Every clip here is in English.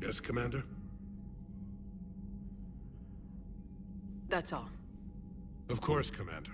Yes, Commander? That's all. Of course, Commander.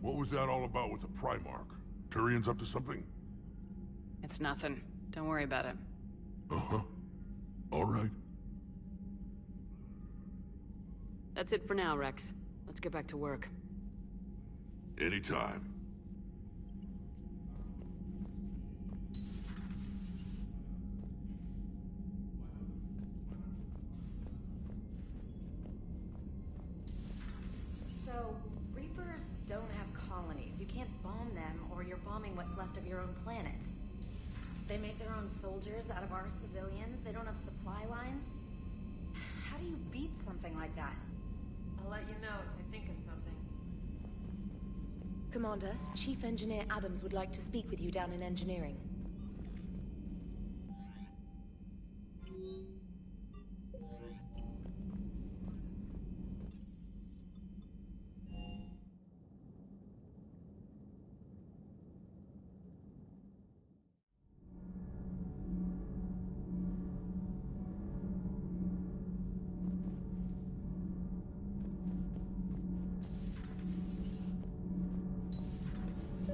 What was that all about with the Primarch? Turian's up to something? It's nothing. Don't worry about it. Uh-huh. All right. That's it for now, Rex. Let's get back to work. Anytime. So, Reapers don't have colonies. You can't bomb them, or you're bombing what's left of your own planet. They make their own soldiers out of our civilians. They don't have supply lines. How do you beat something like that? I'll let you know if I think of something. Commander, Chief Engineer Adams would like to speak with you down in engineering.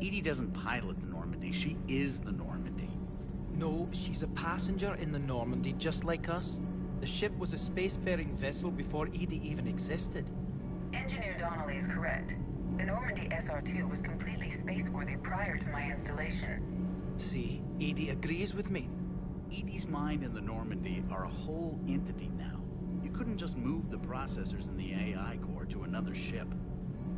EDI doesn't pilot the Normandy, she is the Normandy. No, she's a passenger in the Normandy, just like us. The ship was a spacefaring vessel before EDI even existed. Engineer Donnelly is correct. The Normandy SR-2 was completely spaceworthy prior to my installation. See, EDI agrees with me. EDI's mind and the Normandy are a whole entity now. You couldn't just move the processors in the AI core to another ship.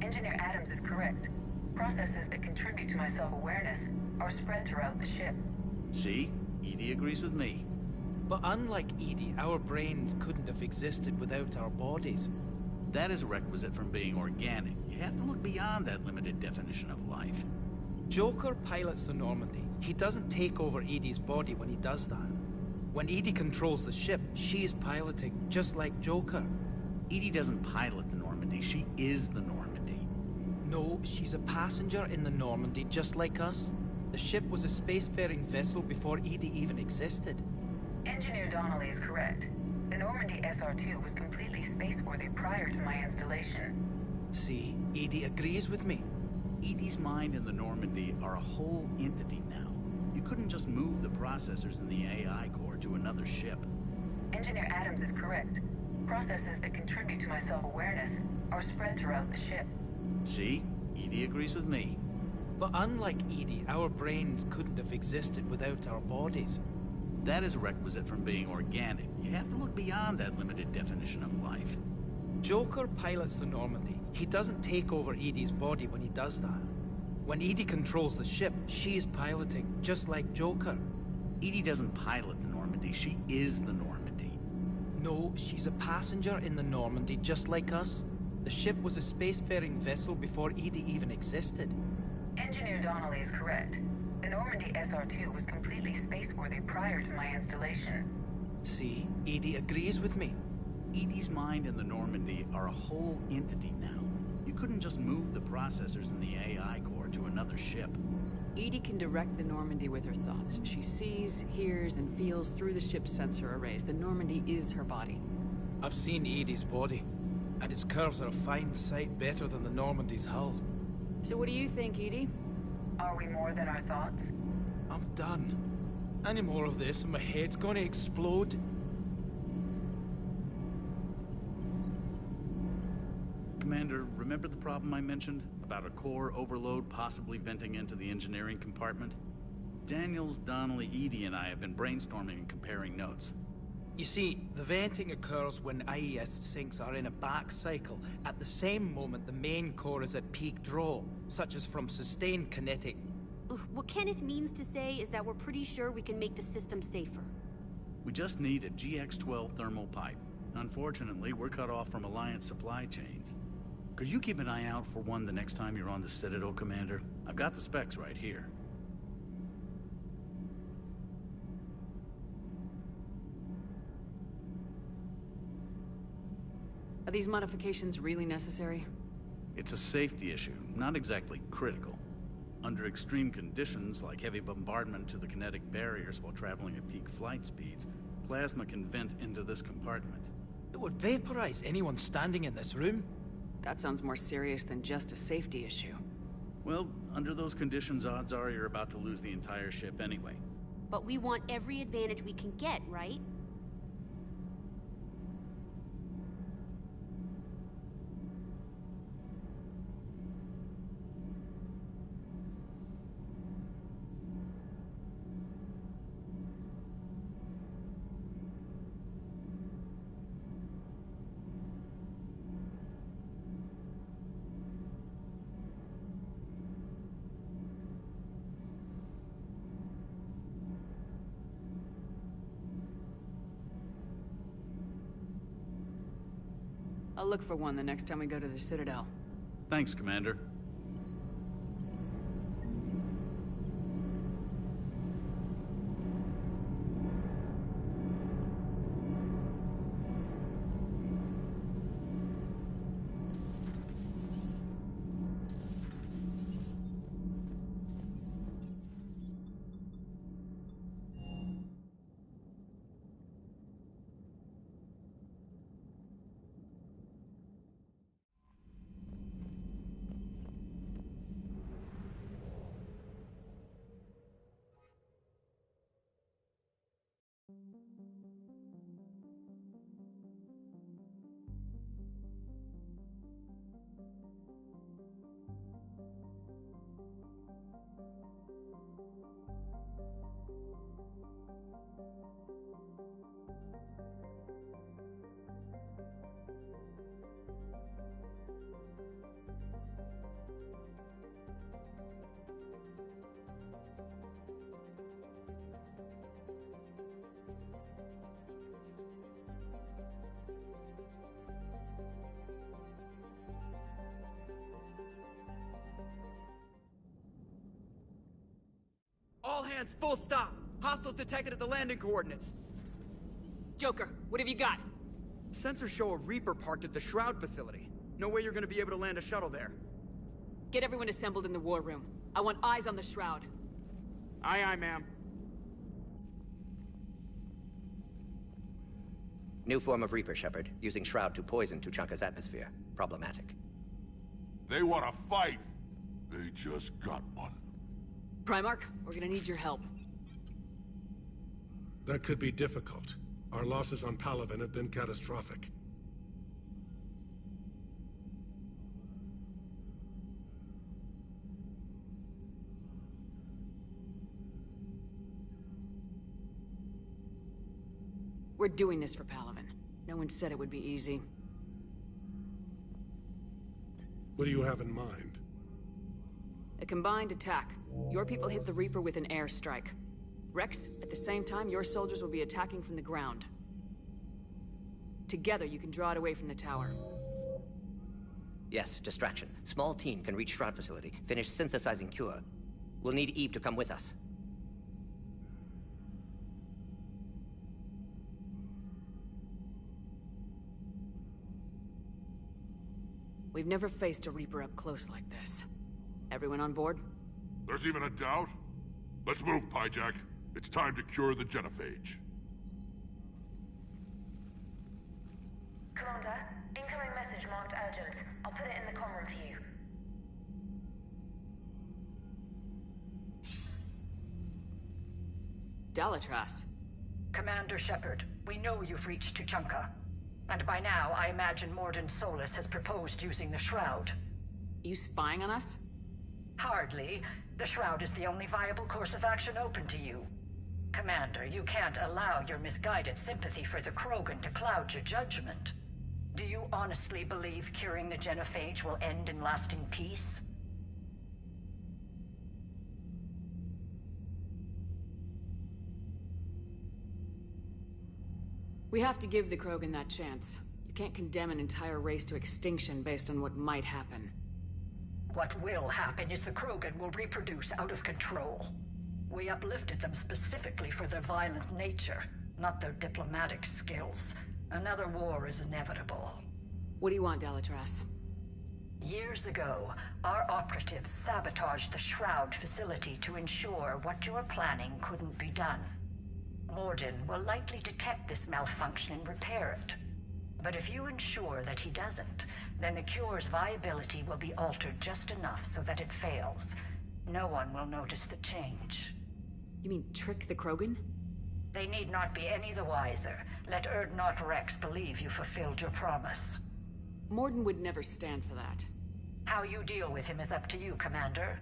Engineer Adams is correct. Processes that contribute to my self-awareness are spread throughout the ship. See? EDI agrees with me. But unlike EDI, our brains couldn't have existed without our bodies. That is a requisite from being organic. You have to look beyond that limited definition of life. Joker pilots the Normandy. He doesn't take over EDI's body when he does that. When EDI controls the ship, she's piloting, just like Joker. EDI doesn't pilot the Normandy, she is the Normandy. No, she's a passenger in the Normandy, just like us. The ship was a spacefaring vessel before EDI even existed. Engineer Donnelly is correct. The Normandy SR-2 was completely spaceworthy prior to my installation. See, EDI agrees with me. EDI's mind and the Normandy are a whole entity now. You couldn't just move the processors in the AI core to another ship. Engineer Adams is correct. Processes that contribute to my self-awareness are spread throughout the ship. See? EDI agrees with me. But unlike EDI, our brains couldn't have existed without our bodies. That is a requisite from being organic. You have to look beyond that limited definition of life. Joker pilots the Normandy. He doesn't take over EDI's body when he does that. When EDI controls the ship, she's piloting, just like Joker. EDI doesn't pilot the Normandy, she is the Normandy. No, she's a passenger in the Normandy, just like us. The ship was a spacefaring vessel before EDI even existed. Engineer Donnelly is correct. The Normandy SR-2 was completely spaceworthy prior to my installation. See, EDI agrees with me. EDI's mind and the Normandy are a whole entity now. You couldn't just move the processors in the AI core to another ship. EDI can direct the Normandy with her thoughts. She sees, hears, and feels through the ship's sensor arrays. The Normandy is her body. I've seen EDI's body, and its curves are a fine sight better than the Normandy's hull. So what do you think, EDI? Are we more than our thoughts? I'm done. Any more of this and my head's gonna explode. Commander, remember the problem I mentioned? About a core overload possibly venting into the engineering compartment? Daniels, Donnelly, EDI, and I have been brainstorming and comparing notes. You see, the venting occurs when IES sinks are in a back cycle. At the same moment, the main core is at peak draw, such as from sustained kinetic. What Kenneth means to say is that we're pretty sure we can make the system safer. We just need a GX-12 thermal pipe. Unfortunately, we're cut off from Alliance supply chains. Could you keep an eye out for one the next time you're on the Citadel, Commander? I've got the specs right here. Are these modifications really necessary? It's a safety issue, not exactly critical. Under extreme conditions, like heavy bombardment to the kinetic barriers while traveling at peak flight speeds, plasma can vent into this compartment. It would vaporize anyone standing in this room. That sounds more serious than just a safety issue. Well, under those conditions, odds are you're about to lose the entire ship anyway. But we want every advantage we can get, right? I'll look for one the next time we go to the Citadel. Thanks, Commander. All hands, full stop! Hostiles detected at the landing coordinates. Joker, what have you got? Sensors show a Reaper parked at the Shroud facility. No way you're gonna be able to land a shuttle there. Get everyone assembled in the war room. I want eyes on the Shroud. Aye, aye, ma'am. New form of Reaper, Shepard. Using Shroud to poison Tuchanka's atmosphere. Problematic. They want to fight! They just got one. Primarch, we're gonna need your help. That could be difficult. Our losses on Palaven have been catastrophic. We're doing this for Palaven. No one said it would be easy. What do you have in mind? A combined attack. Your people hit the Reaper with an airstrike. Rex, at the same time, your soldiers will be attacking from the ground. Together, you can draw it away from the tower. Yes, distraction. Small team can reach Shroud facility, finish synthesizing cure. We'll need Eve to come with us. We've never faced a Reaper up close like this. Everyone on board? There's even a doubt? Let's move, Pyjak. It's time to cure the genophage. Commander, incoming message marked urgent. I'll put it in the comm room for you. Dalatrast. Commander Shepard, we know you've reached Tuchanka. And by now, I imagine Mordin Solus has proposed using the Shroud. You spying on us? Hardly. The Shroud is the only viable course of action open to you. Commander, you can't allow your misguided sympathy for the Krogan to cloud your judgment. Do you honestly believe curing the genophage will end in lasting peace? We have to give the Krogan that chance. You can't condemn an entire race to extinction based on what might happen. What will happen is the Krogan will reproduce out of control. We uplifted them specifically for their violent nature, not their diplomatic skills. Another war is inevitable. What do you want, Dalitras? Years ago, our operatives sabotaged the Shroud facility to ensure what you are planning couldn't be done. Mordin will likely detect this malfunction and repair it. But if you ensure that he doesn't, then the cure's viability will be altered just enough so that it fails. No one will notice the change. You mean trick the Krogan? They need not be any the wiser. Let Urdnot Rex believe you fulfilled your promise. Mordin would never stand for that. How you deal with him is up to you, Commander.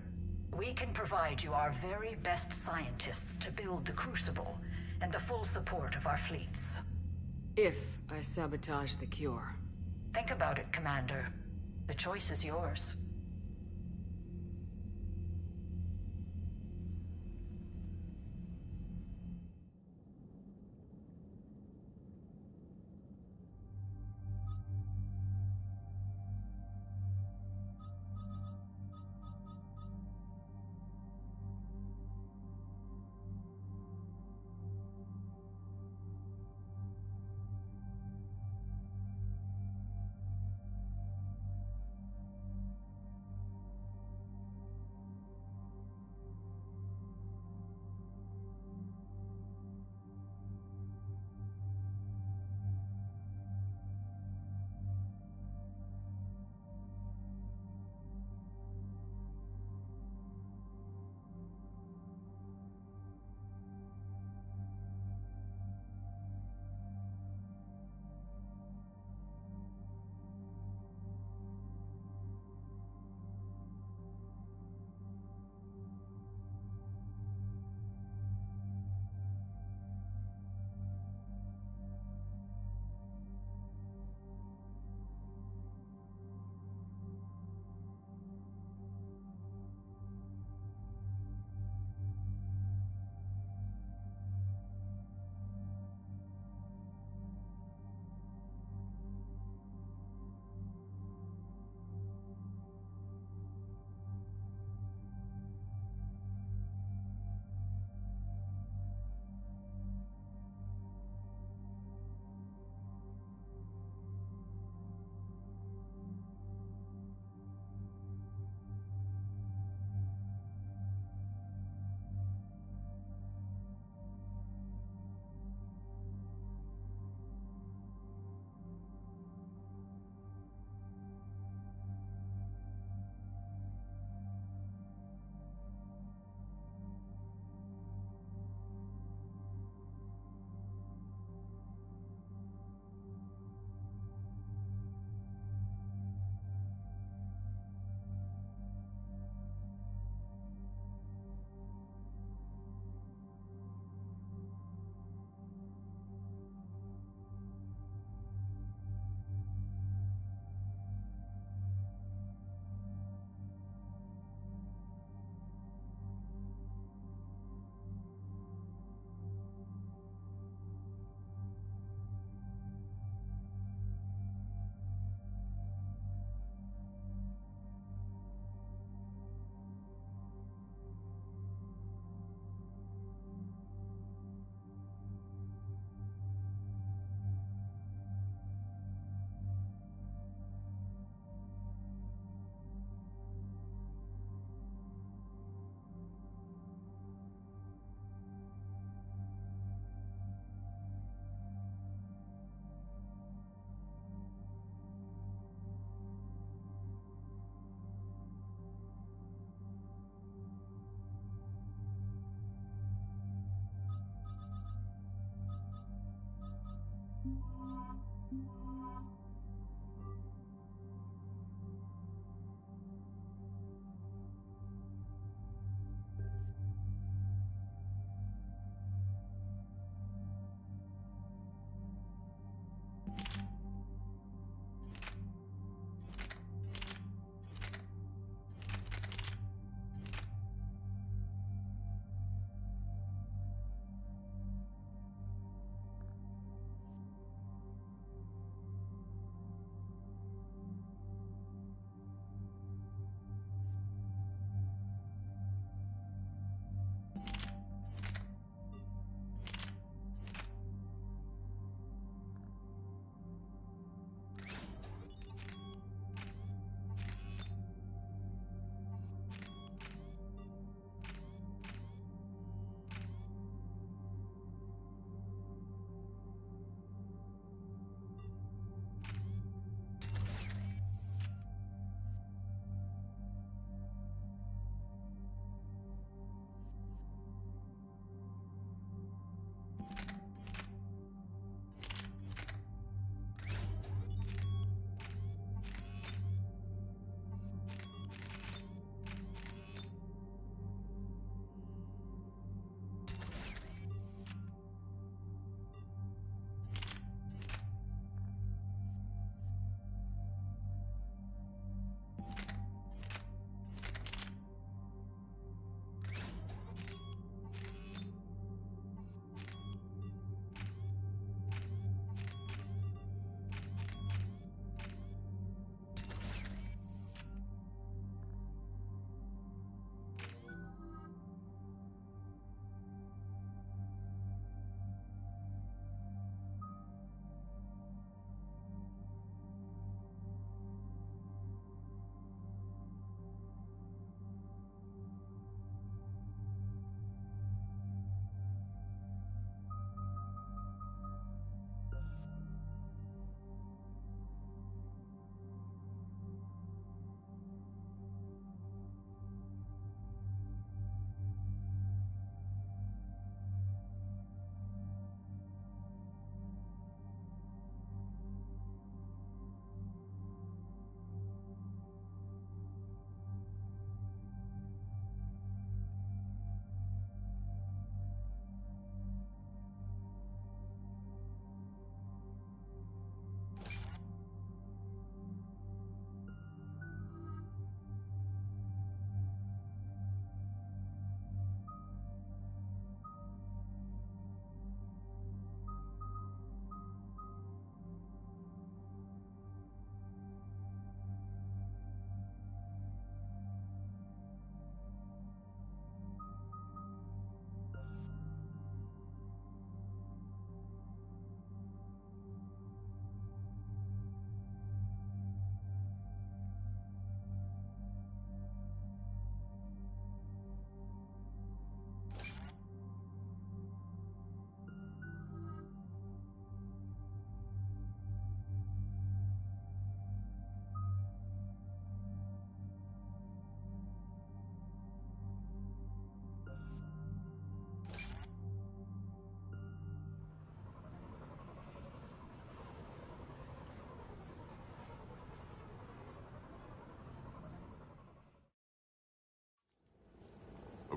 We can provide you our very best scientists to build the Crucible, and the full support of our fleets. If I sabotage the cure. Think about it, Commander. The choice is yours.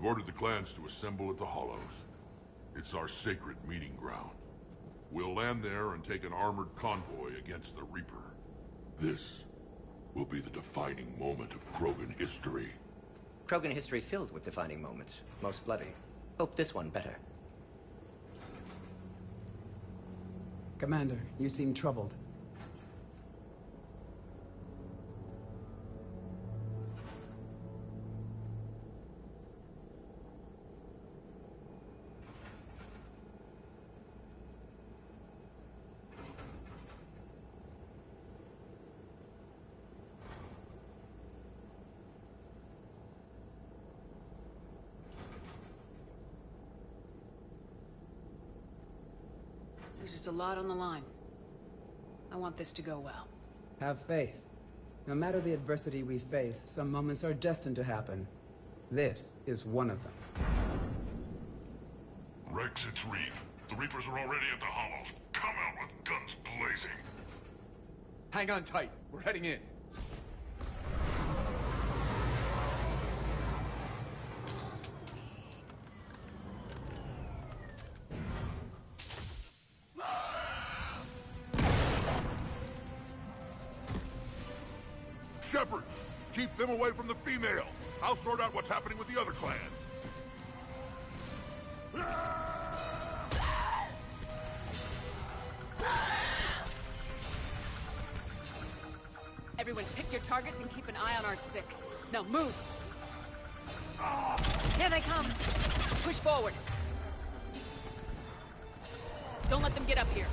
ordered the clans to assemble at the Hollows. It's our sacred meeting ground. We'll land there and take an armored convoy against the Reaper. This will be the defining moment of Krogan history. Krogan history filled with defining moments, most bloody. Hope this one better. Commander, you seem troubled. There's just a lot on the line. I want this to go well. Have faith. No matter the adversity we face, some moments are destined to happen. This is one of them. Rex, it's Reeve. The Reapers are already at the Hollows. Come out with guns blazing. Hang on tight. We're heading in. Shepard, keep them away from the female. I'll sort out what's happening with the other clans. Everyone pick your targets and keep an eye on our 6. Now move! Here they come! Push forward! Don't let them get up here.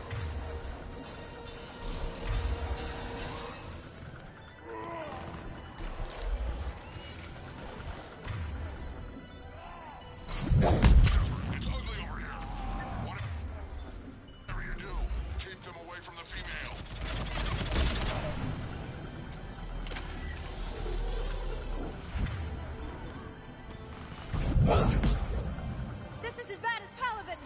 It's ugly over here. Whatever you do, keep them away from the female. This is as bad as Palaven!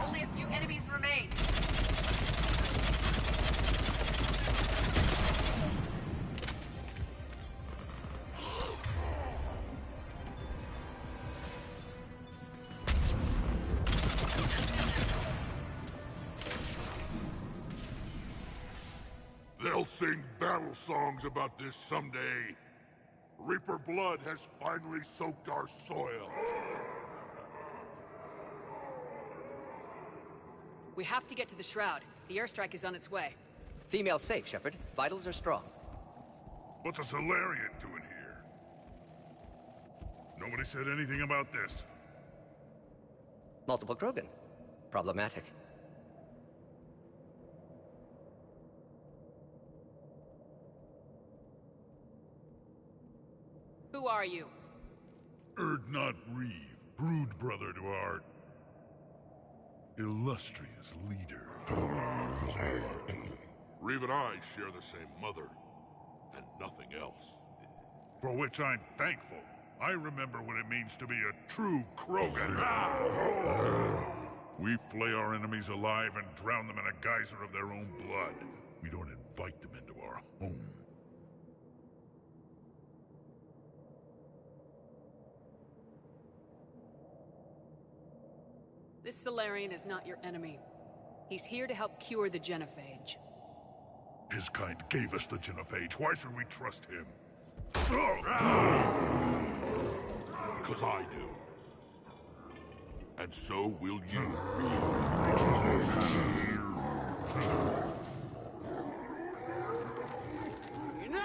Only a few enemies remain. They'll sing battle songs about this someday. Reaper blood has finally soaked our soil. We have to get to the Shroud. The airstrike is on its way. Female safe, Shepard. Vitals are strong. What's a Solarian doing here? Nobody said anything about this. Multiple Krogan. Problematic. Who are you? Urdnot Reeve, brood brother to our illustrious leader. Reeve and I share the same mother, and nothing else. For which I'm thankful. I remember what it means to be a true Krogan. We flay our enemies alive and drown them in a geyser of their own blood. We don't invite them into our home. This Solarian is not your enemy. He's here to help cure the Genophage. His kind gave us the Genophage. Why should we trust him? because I do. And so will you. Enough!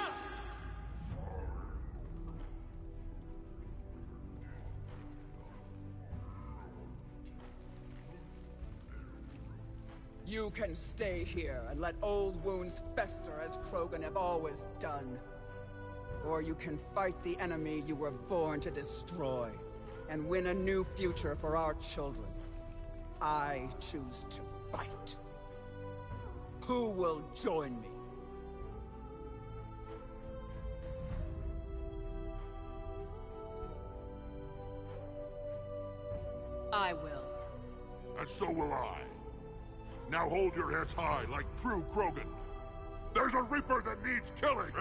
You can stay here and let old wounds fester as Krogan have always done. Or you can fight the enemy you were born to destroy, and win a new future for our children. I choose to fight. Who will join me? I will. And so will I. Now hold your heads high like true Krogan. There's a Reaper that needs killing!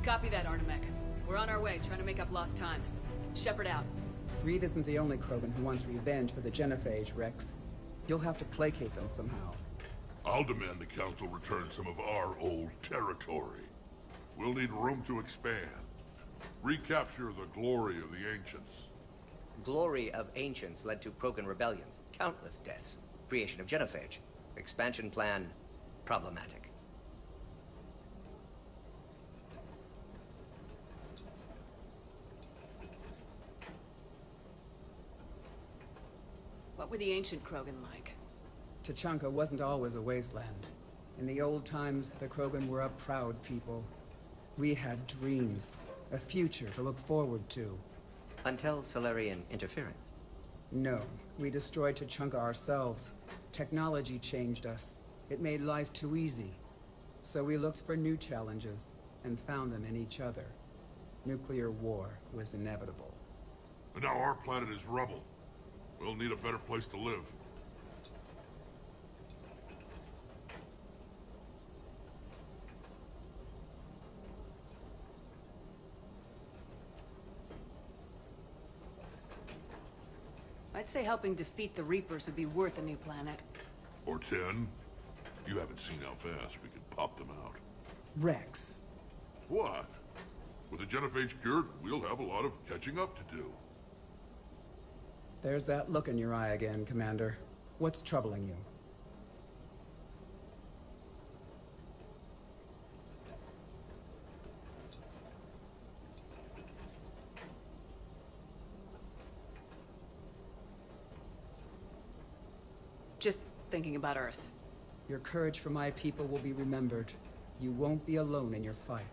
Copy that, Artemek. We're on our way, trying to make up lost time. Shepard out. Reed isn't the only Krogan who wants revenge for the Genophage, Rex. You'll have to placate them somehow. I'll demand the Council return some of our old territory. We'll need room to expand. Recapture the glory of the Ancients. Glory of Ancients led to Krogan rebellions, countless deaths, creation of Genophage. Expansion plan, problematic. What were the ancient Krogan like? Tuchanka wasn't always a wasteland. In the old times, the Krogan were a proud people. We had dreams, a future to look forward to. Until Solarian interference? No, we destroyed Tuchanka ourselves. Technology changed us. It made life too easy. So we looked for new challenges, and found them in each other. Nuclear war was inevitable. And now our planet is rubble. We'll need a better place to live. I'd say helping defeat the Reapers would be worth a new planet. Or 10. You haven't seen how fast we could pop them out. Rex. What? With the Genophage cured, we'll have a lot of catching up to do. There's that look in your eye again, Commander. What's troubling you? Just thinking about Earth. Your courage for my people will be remembered. You won't be alone in your fight.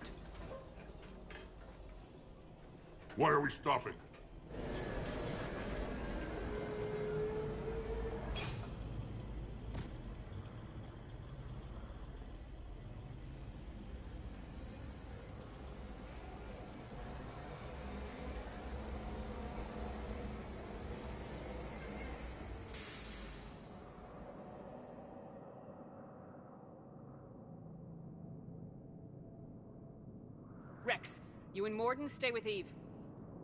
Why are we stopping? Rex, you and Mordin stay with Eve.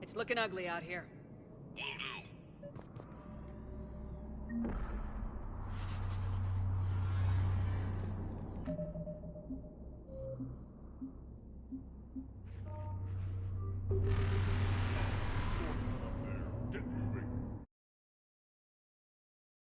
It's looking ugly out here. Will do.